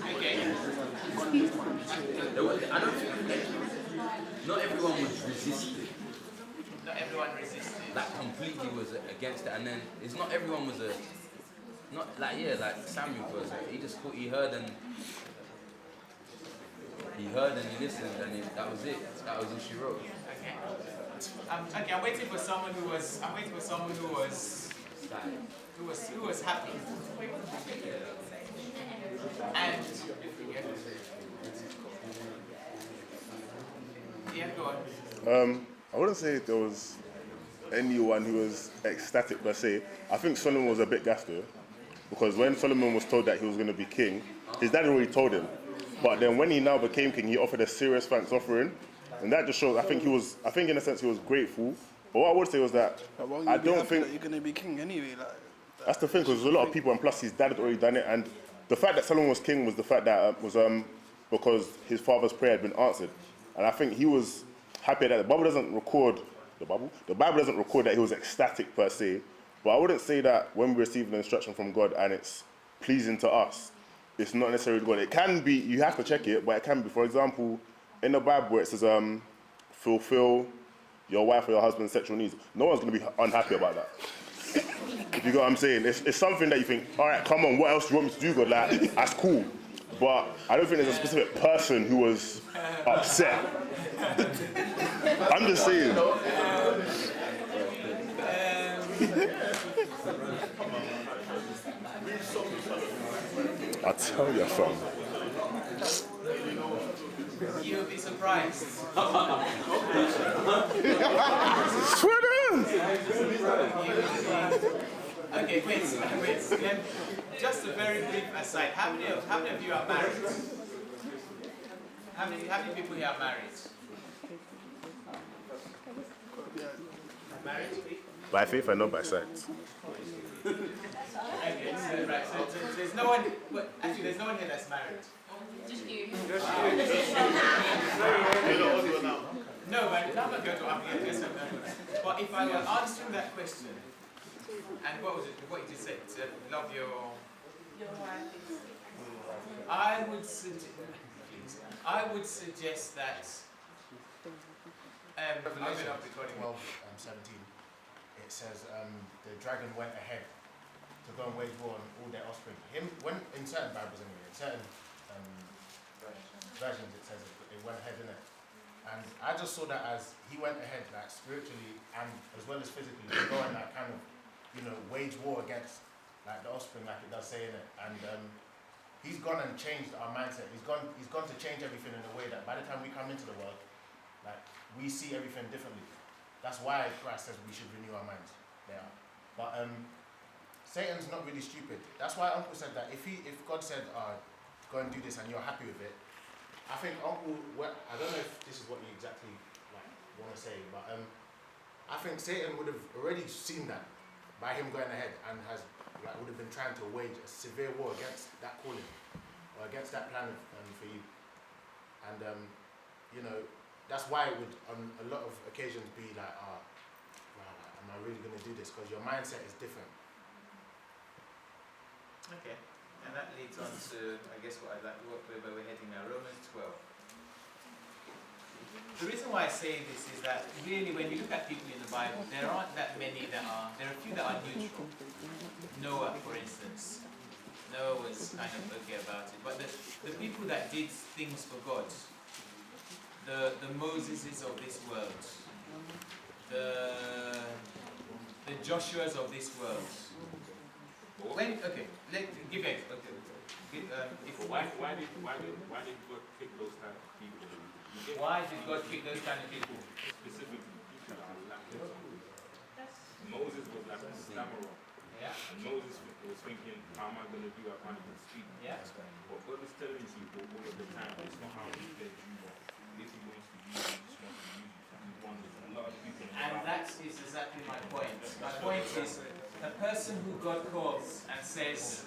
Okay. I don't think not everyone was resisting. Not everyone resisted. Like completely was against it, and then it's not everyone was a not like like Samuel was. He just thought he heard and he listened, and that was it. That was all she wrote. Okay. Okay. I'm waiting for someone who was. I'm waiting for someone who was. Who was happy. And yeah, go on. I wouldn't say there was anyone who was ecstatic per se. I think Solomon was a bit gassed though, because when Solomon was told that he was going to be king, his dad already told him. But then when he now became king, he offered a serious thanks offering, and that just shows. I think in a sense he was grateful. But what I would say was that I don't think that you're going to be king anyway. Like that's the thing, because there's a lot of people, and plus his dad had already done it, and the fact that Solomon was king was the fact that was because his father's prayer had been answered, and I think he was happy that the Bible doesn't record the Bible doesn't record that he was ecstatic per se, but I wouldn't say that when we receive an instruction from God and it's pleasing to us, it's not necessarily God. It can be, you have to check it, but it can be. For example, in the Bible where it says fulfill your wife or your husband's sexual needs, no one's going to be unhappy about that. If you get what I'm saying, it's something that you think, all right, come on, what else do you want me to do, God? Like, that's cool. But I don't think there's a specific person who was upset. I'm just saying. I tell you, fam. You'll be surprised. Swear down. Okay, wait. Just a very brief aside. How many of you are married? How many people here are married? Married? By faith and not by sight. Okay, so, right. So there's no one. Well, actually, there's no one here that's married. Just you. No, but I'm not going to argue this. But if I were answering that question, and what was it? What you just said? To love your wife. I would suggest that. Revelation 12:17. It says the dragon went ahead to go and wage war on all their offspring. When in certain Bibles anyway, in certain versions it says it went ahead in it. And I just saw that as he went ahead, like spiritually and as well as physically, to go and like kind of, wage war against like the offspring, like it does say in it. And he's gone and changed our mindset. He's gone to change everything in a way that by the time we come into the world, like we see everything differently. That's why Christ says we should renew our minds. But Satan's not really stupid. That's why Uncle said that if God said, go and do this and you're happy with it, I think Uncle, I don't know if this is what you exactly want to say, but I think Satan would have already seen that by him going ahead and would have been trying to wage a severe war against that calling or against that plan for you. And that's why it would on a lot of occasions be like, am I really going to do this? Because your mindset is different. Okay, and that leads on to, I guess, where we're heading now, Romans 12. The reason why I say this is that really when you look at people in the Bible, there aren't that many there are a few that are neutral. Noah, for instance. Noah was kind of okay about it. But the people that did things for God, the Moseses of this world, the Joshuas of this world. Why did God pick those kind of people? Why did God pick those kind of people? Specifically, Moses was like a stammerer. Yeah. And Moses was thinking, how am I going to do? I can't even speak. Yeah. But God is telling people all of the time, it's not how he says you are. If he wants to use you, he just wants to use you. He wonders. A lot of people. And that is exactly my point. My point is, a person who God calls and says,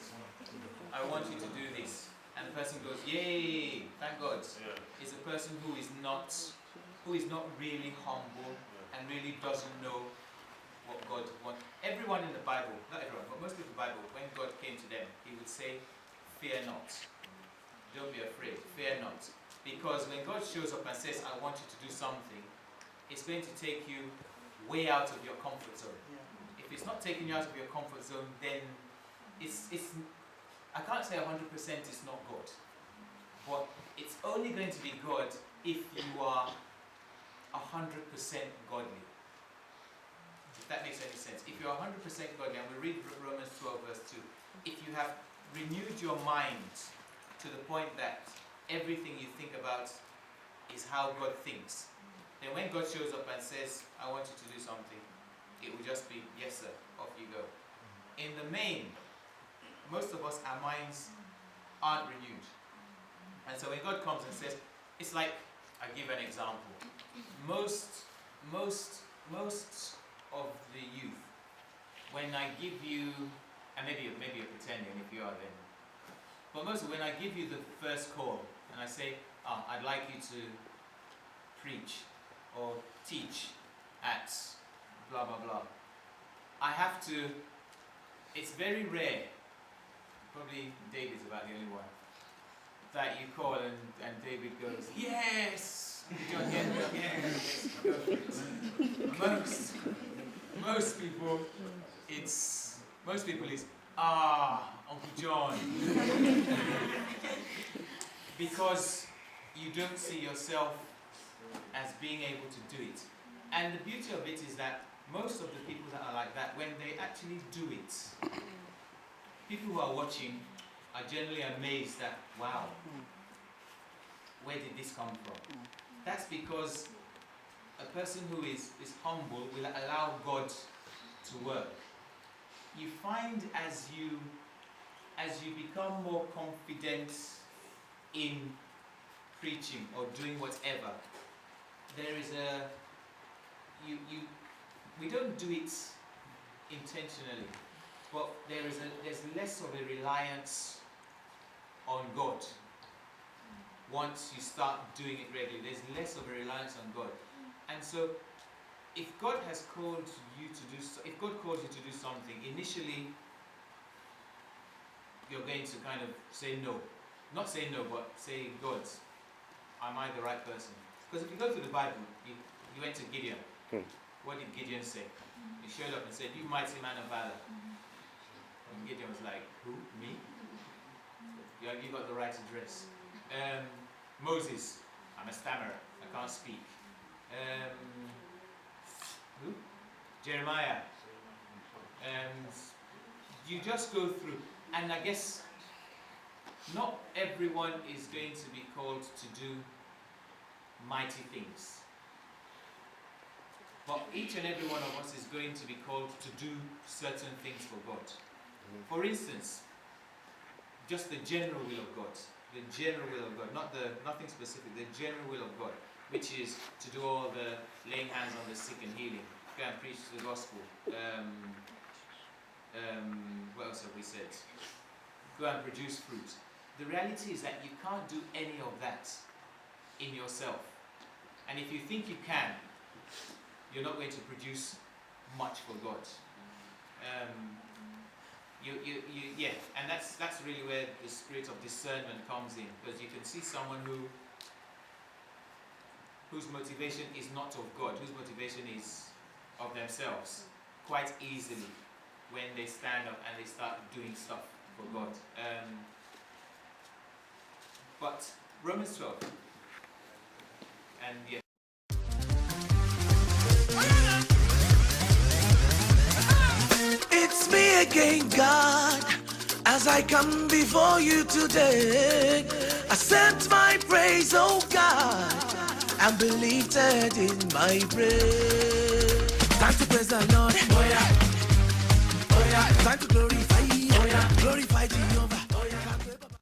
I want you to do this, and the person goes, yay, thank God, is a person who is not really humble and really doesn't know what God wants. Everyone in the Bible, not everyone, but most of the Bible, when God came to them, he would say, fear not. Don't be afraid, fear not. Because when God shows up and says, I want you to do something, it's going to take you way out of your comfort zone. If it's not taking you out of your comfort zone, then it's I can't say 100% it's not God. But it's only going to be God if you are 100% godly. If that makes any sense. If you're 100% godly, and we read Romans 12 verse 2, if you have renewed your mind to the point that everything you think about is how God thinks, then when God shows up and says, I want you to do something, it will just be, yes sir, off you go. In the main, most of us, our minds aren't renewed. And so when God comes and says, it's like, I give an example. Most of the youth, when I give you, and maybe you're pretending if you are then, but when I give you the first call and I say, I'd like you to preach or teach at blah blah blah, I have to, it's very rare, probably David's about the only one, that you call and David goes, yes! John, yes, go for it. Most people is, Uncle John. Because you don't see yourself as being able to do it. And the beauty of it is that most of the people that are like that, when they actually do it, people who are watching are generally amazed that, wow, where did this come from? That's because a person who is humble will allow God to work. You find as you become more confident in preaching or doing whatever, there is we don't do it intentionally, but there's less of a reliance on God. Once you start doing it regularly, there's less of a reliance on God. And so, if God has called you to do, if God calls you to do something, initially you're going to kind of say no. Not say no, but say, God, am I the right person? Because if you go through the Bible, you went to Gideon. What did Gideon say? He showed up and said, you mighty man of valor. And Gideon was like, who? Me? You got the right address. Moses, I'm a stammerer, I can't speak. Who? Jeremiah. You just go through, and I guess not everyone is going to be called to do mighty things. But each and every one of us is going to be called to do certain things for God. For instance, just the general will of God. The general will of God, nothing specific, the general will of God, which is to do all the laying hands on the sick and healing, go and preach the gospel. What else have we said? Go and produce fruit. The reality is that you can't do any of that in yourself. And if you think you can, you're not going to produce much for God. And that's really where the spirit of discernment comes in, because you can see someone whose motivation is not of God, whose motivation is of themselves, quite easily when they stand up and they start doing stuff for God. But Romans 12, and yeah. It's me again, God, as I come before you today. I sent my praise, oh God, and believed it in my prayer. Time to praise the Lord. Oh yeah. Oh yeah. Time to glorify. Oh yeah. Glorify Jehovah.